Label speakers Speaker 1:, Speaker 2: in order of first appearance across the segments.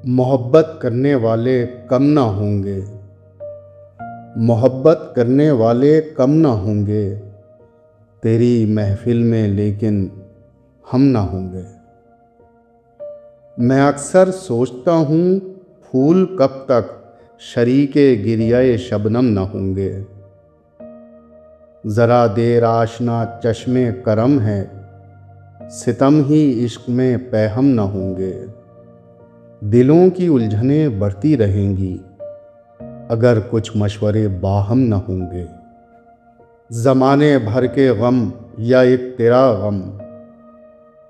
Speaker 1: मोहब्बत करने वाले कम ना होंगे। मोहब्बत करने वाले कम ना होंगे। तेरी महफिल में लेकिन हम ना होंगे। मैं अक्सर सोचता हूँ, फूल कब तक शरीके गिरियाए शबनम ना होंगे। ज़रा देर आशना चश्मे करम है, सितम ही इश्क में पैहम ना होंगे। दिलों की उलझनें बढ़ती रहेंगी, अगर कुछ मशवरे बाहम न होंगे। ज़माने भर के गम या एक तेरा गम,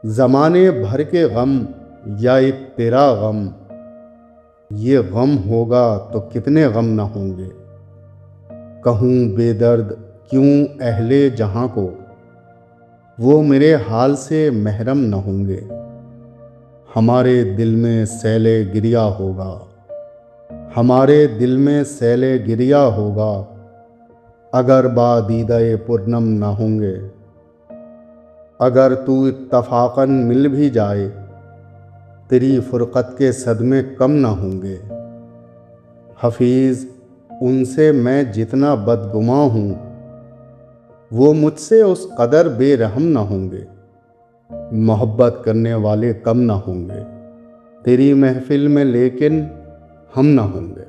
Speaker 1: ज़माने भर के गम या एक तेरा गम, ये गम होगा तो कितने गम न होंगे। कहूँ बेदर्द क्यों अहले जहाँ को, वो मेरे हाल से महरम न होंगे। हमारे दिल में सैले गिरिया होगा, हमारे दिल में सैले गिरिया होगा, अगर बादीदाए पूर्णम ना होंगे। अगर तू इत्तफाकन मिल भी जाए, तेरी फुरकत के सदमे कम ना होंगे। हफीज़, उनसे मैं जितना बदगुमा हूँ, वो मुझसे उस कदर बेरहम ना होंगे। मोहब्बत करने वाले कम ना होंगे, तेरी महफिल में लेकिन हम ना होंगे।